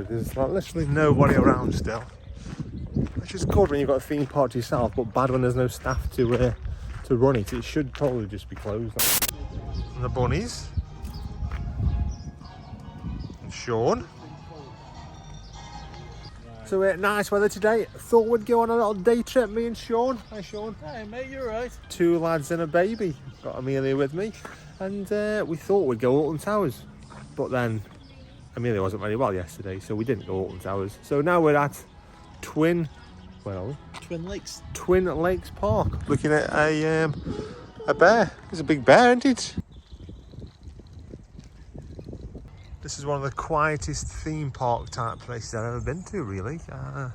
There's like literally nobody around still, which is good when you've got a theme park to yourself, but bad when there's no staff to run it. It should probably just be closed. And the bunnies. And Sean. So nice weather today. Thought we'd go on a little day trip, me and Sean. Hi Sean. Hey mate, you're right. 2 lads and a baby. Got Amelia with me. And we thought we'd go Alton Towers. But then Amelia wasn't very well yesterday, so we didn't go Alton Towers. So now we're at where are we? TwinLakes Park. Looking at a bear. There's a big bear, isn't it? This is one of the quietest theme park type places I've ever been to, really. Yeah,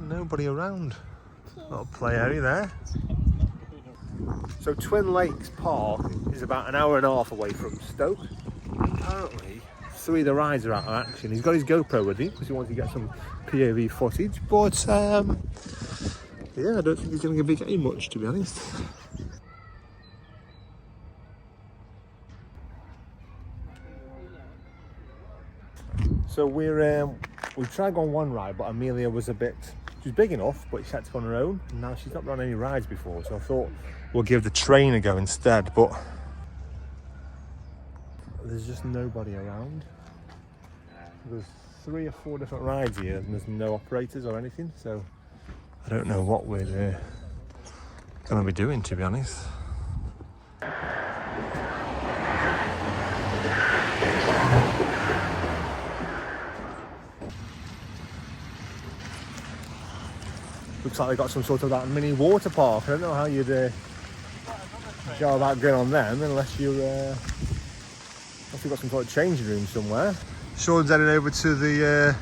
nobody around. Little play area there. So TwinLakes Park is about an hour and a half away from Stoke. Apparently 3 of the rides are out of action. He's got his GoPro with him because he wants to get some POV footage, but yeah, I don't think he's going to be getting much, to be honest. So we've tried going one ride, but Amelia was she was big enough, but she had to go on her own, and now she's not run any rides before, so I thought we'll give the train a go instead, but there's just nobody around. There's 3 or 4 different rides here, and there's no operators or anything, so I don't know what we're going to be doing, to be honest. Looks like they got some sort of that mini water park. I don't know how you'd go about going on them unless you've got some sort of changing room somewhere. Sean's heading over to the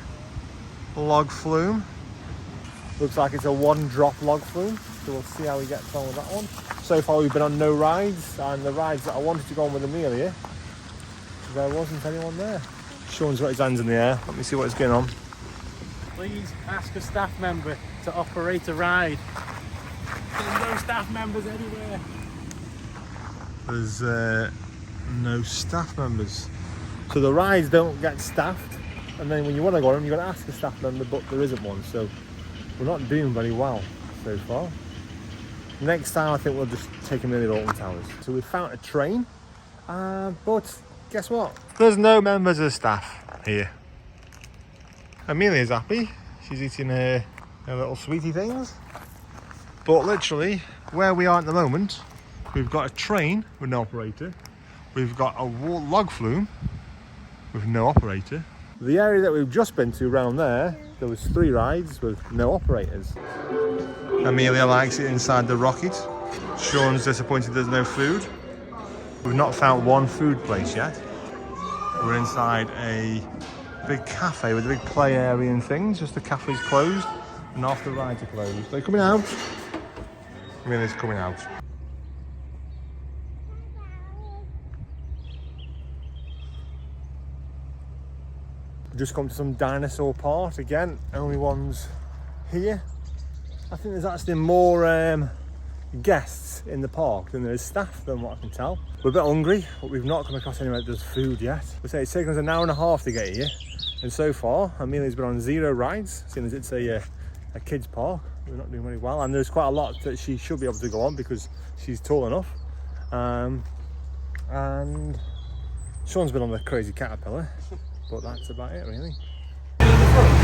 log flume. Looks like it's a 1-drop log flume, so we'll see how he gets on with that one. So far we've been on no rides, and the rides that I wanted to go on with Amelia, there wasn't anyone there. Sean's got his hands in the air. Let me see what's going on. Please ask a staff member to operate a ride. There's no staff members anywhere. There's no staff members. So the rides don't get staffed, and then when you want to go on them, you've got to ask a staff member, but there isn't one. So we're not doing very well so far. Next time I think we'll just take Amelia to Alton Towers. So we found a train, but guess what? There's no members of staff here. Amelia's happy. She's eating her little sweetie things. But literally, where we are at the moment, we've got a train with no operator. We've got a log flume with no operator. The area that we've just been to around there was 3 rides with no operators. Amelia likes it inside the rocket. Sean's disappointed there's no food. We've not found one food place yet. We're inside a big cafe with a big play area and things. Just the cafe's closed and half the rides are closed. They're coming out. Amelia's coming out. We've just come to some dinosaur part again. Only ones here. I think there's actually more guests in the park than there is staff, than what I can tell. We're a bit hungry, but we've not come across anywhere that does food yet. We say it's taken us an hour and a half to get here. And so far, Amelia's been on 0 rides, seeing as it's a kids park. We're not doing very well, and there's quite a lot that she should be able to go on because she's tall enough. And Sean's been on the crazy caterpillar, but that's about it really.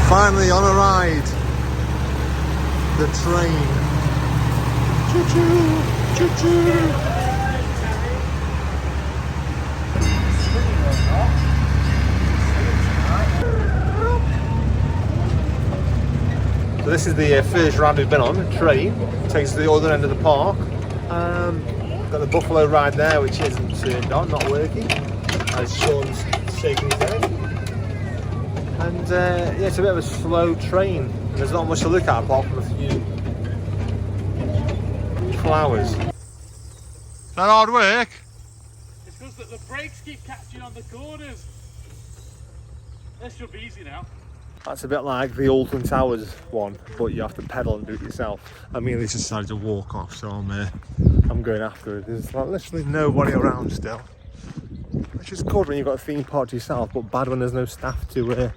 Finally on a ride, the train. Choo-choo, choo-choo. So this is the first ride we've been on, a train. It takes us to the other end of the park. Got the buffalo ride there, which isn't turned on, not working, as Sean's shaking his head. And yeah, it's a bit of a slow train. There's not much to look at apart from a few flowers. Is that hard work? It's because the brakes keep catching on the corners. This should be easy now. That's a bit like the Alton Towers one, but you have to pedal and do it yourself. Amelia's decided to walk off, so I'm going after her. There's like literally nobody around still, which which is good when you've got a theme park to yourself, but bad when there's no staff to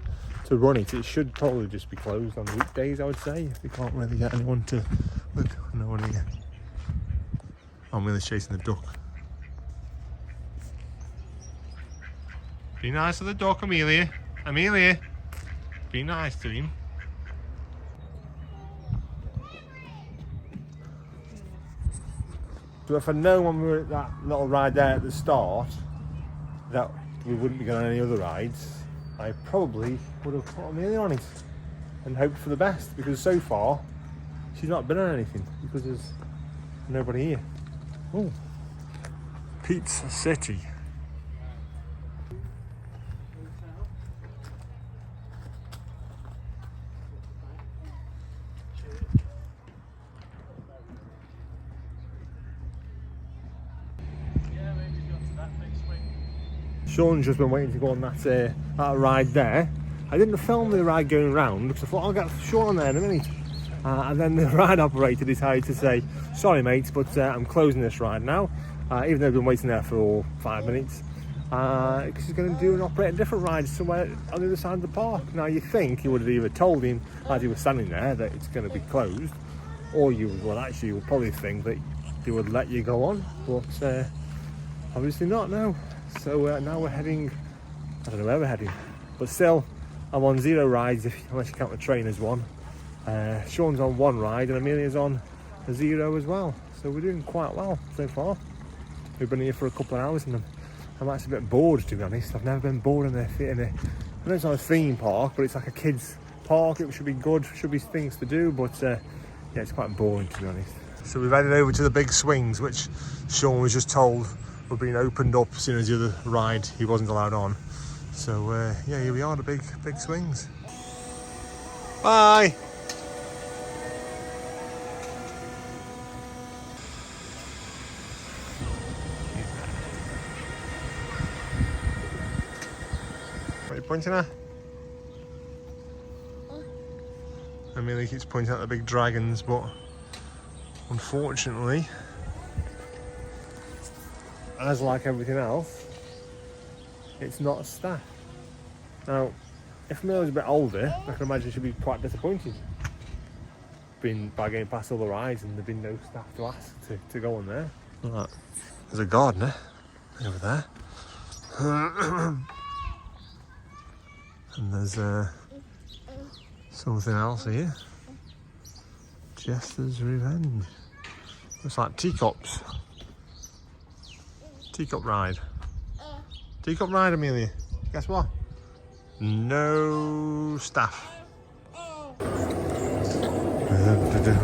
run it. It should probably just be closed on weekdays, I would say, if we can't really get anyone to look. No one here. I'm really chasing the duck. Be nice to the duck, Amelia. Amelia, be nice to him. So if I'd known when we were at that little ride there at the start that we wouldn't be going on any other rides, I probably would have put Amelia on it and hoped for the best, because so far she's not been on anything because there's nobody here. Oh, Pizza City. Sean's just been waiting to go on that ride there. I didn't film the ride going round because I thought I'll get Sean on there in a minute. And then the ride operator decided to say, sorry mates, but I'm closing this ride now. Even though I've been waiting there for all 5 minutes. Because he's going to do and operate a different ride somewhere on the other side of the park. Now you think he would have either told him as he was standing there that it's going to be closed, or you would probably think that he would let you go on, but obviously not, no. So now we're heading, I don't know where we're heading, but still I'm on 0 rides unless you count the train as one. Sean's on 1 ride and Amelia's on a 0 as well. So we're doing quite well so far. We've been here for a couple of hours and I'm actually a bit bored, to be honest. I've never been bored in a I know it's not a theme park, but it's like a kids park. It should be good, should be things to do, but yeah, it's quite boring, to be honest. So we've headed over to the big swings, which Sean was just told were being opened up as soon as the other ride he wasn't allowed on. So yeah, here we are, the big swings. Bye. What are you pointing at? Amelia keeps pointing at the big dragons, but unfortunately, as like everything else, it's not staff. Now, if Amelia was a bit older, I can imagine she'd be quite disappointed by getting past all the rides and there'd been no staff to ask to go on there. Right. There's a gardener over there. And there's something else here. Jester's Revenge. Looks like teacups. Teacup ride. Teacup ride, Amelia. Guess what? No staff. I'm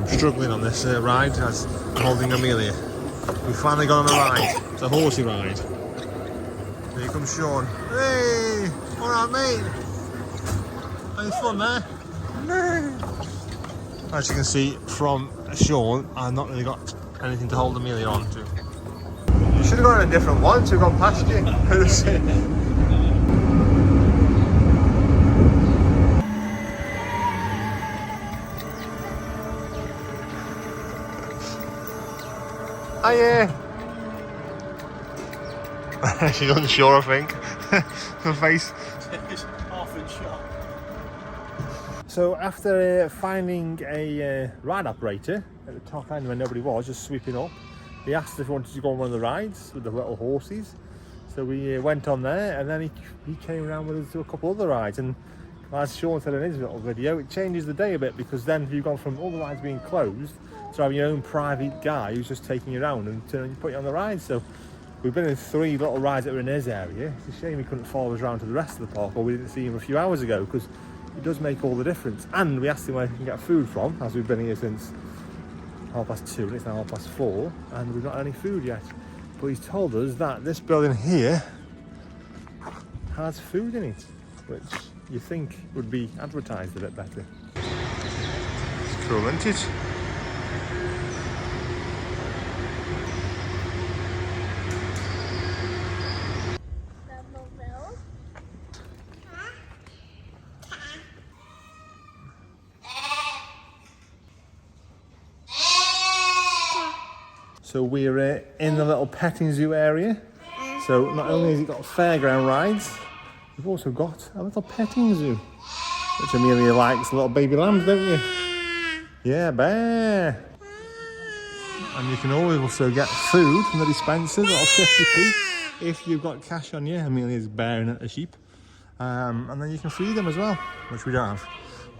struggling on this ride as I'm holding Amelia. We finally got on a ride. It's a horsey ride. Here comes Sean. Hey! Alright, mate. Any fun there? No! As you can see from Sean, I've not really got anything to hold Amelia on to. You should have gone on a different one to have gone past you. Hiya! She's unsure, I think. Her face. It's half in shock. So after finding a ride operator at the top end when nobody was, just sweeping up, he asked if we wanted to go on one of the rides with the little horses. So we went on there, and then he came around with us to a couple other rides. And as Sean said in his little video, it changes the day a bit, because then you've gone from all the rides being closed to having your own private guy who's just taking you around and putting you on the ride. So we've been in 3 little rides that were in his area. It's a shame he couldn't follow us around to the rest of the park, or we didn't see him a few hours ago, because it does make all the difference. And we asked him where he can get food from, as we've been here since 2:30 and it's now 4:30, and we've not had any food yet. But he's told us that this building here has food in it, which you think would be advertised a bit better. It's cool, isn't it? So we're in the little petting zoo area. So not only has it got fairground rides, we've also got a little petting zoo, which Amelia likes, little baby lambs, don't you? Yeah, bear. And you can always also get food from the dispensers, little 50p, if you've got cash on you. Amelia's bearing at a sheep. And then you can feed them as well, which we don't have.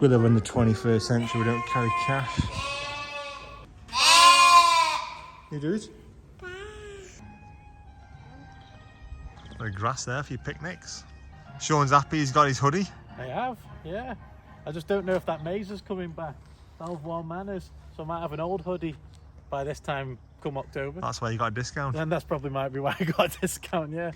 We live in the 21st century, we don't carry cash. You do it? Bit of grass there for your picnics. Sean's happy he's got his hoodie. I have, yeah. I just don't know if that maze is coming back. 12 Manors, so I might have an old hoodie by this time come October. That's why you got a discount. And that's probably might be why I got a discount, yeah.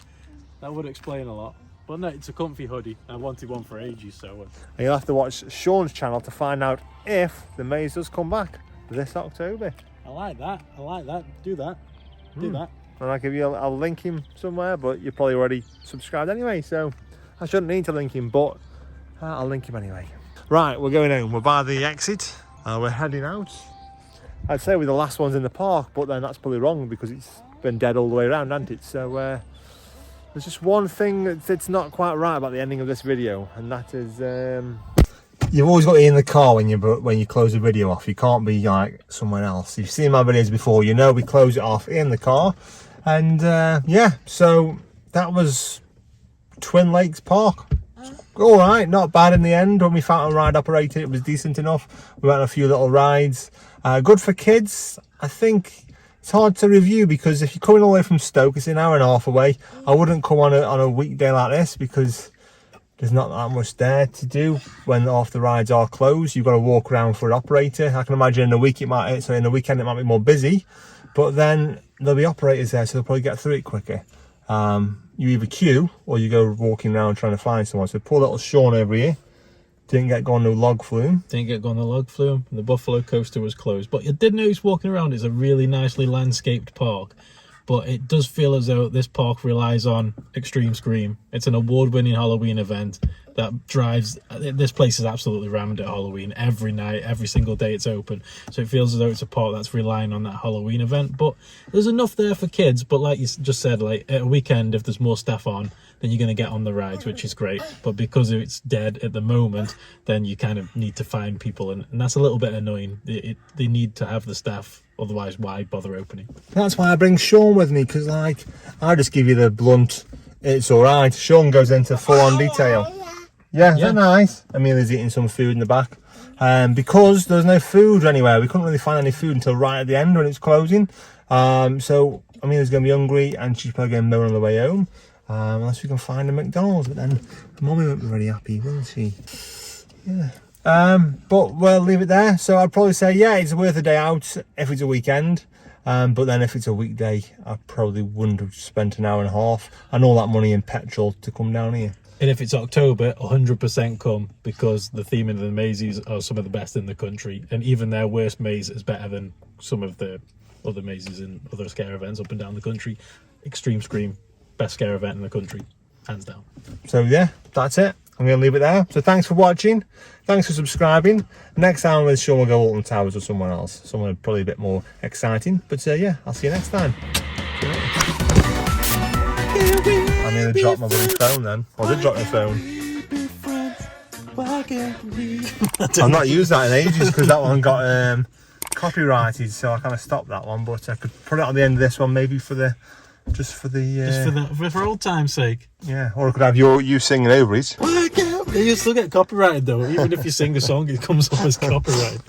That would explain a lot. But no, it's a comfy hoodie. I wanted one for ages, so... And you'll have to watch Sean's channel to find out if the maze does come back this October. I like that. Do that. Do that. And I'll link him somewhere, but you're probably already subscribed anyway, so I shouldn't need to link him, but I'll link him anyway. Right, we're going home. We're by the exit. We're heading out. I'd say we're the last ones in the park, but then that's probably wrong because it's been dead all the way around, hasn't it? So there's just one thing that's not quite right about the ending of this video, and that is you've always got to be in the car when you close the video off. You can't be like somewhere else. You've seen my videos before, you know we close it off in the car. And yeah, so that was TwinLakes Park. All right, not bad in the end. When we found a ride operator, it was decent enough. We went on a few little rides. Good for kids. I think it's hard to review because if you're coming all the way from Stoke, it's an hour and a half away. I wouldn't come on a weekday like this because there's not that much there to do when half the rides are closed. You've got to walk around for an operator. I can imagine in the weekend it might be more busy, but then there'll be operators there, so they'll probably get through it quicker. You either queue or you go walking around trying to find someone. So poor little Sean over here didn't get go on the log flume. And the Buffalo Coaster was closed. But you did notice walking around, it's a really nicely landscaped park. But it does feel as though this park relies on Extreme Scream. It's an award-winning Halloween event that drives... This place is absolutely rammed at Halloween. Every night, every single day it's open. So it feels as though it's a park that's relying on that Halloween event. But there's enough there for kids. But like you just said, like at a weekend, if there's more staff on, then you're going to get on the rides, which is great. But because it's dead at the moment, then you kind of need to find people. And that's a little bit annoying. They need to have the staff. Otherwise, why bother opening? That's why I bring Sean with me, because like I just give you the blunt, it's all right. Sean goes into full-on detail. Yeah, they're nice. Amelia's eating some food in the back. Because there's no food anywhere. We couldn't really find any food until right at the end when it's closing. So Amelia's going to be hungry and she's probably going to moan on the way home. Unless we can find a McDonald's. But then Mummy won't be very happy, will she? Yeah. But we'll leave it there. So I'd probably say, yeah, it's worth a day out if it's a weekend. But then if it's a weekday, I probably wouldn't have spent an hour and a half and all that money in petrol to come down here. And if it's October, 100% come, because the theming of the mazes are some of the best in the country. And even their worst maze is better than some of the other mazes in other scare events up and down the country. Extreme Scream, best scare event in the country, hands down. So yeah, that's it. I'm going to leave it there. So thanks for watching. Thanks for subscribing. Next time with Sean will go Alton Towers or someone else. Someone probably a bit more exciting. But yeah, I'll see you next time. I nearly dropped my bloody phone then. I did drop my phone. I've not used that in ages because that one got copyrighted, so I kind of stopped that one. But I could put it on the end of this one maybe for for old time's sake. Yeah, or I could have you singing over it. You still get copyrighted though. Even if you sing a song, it comes up as copyright.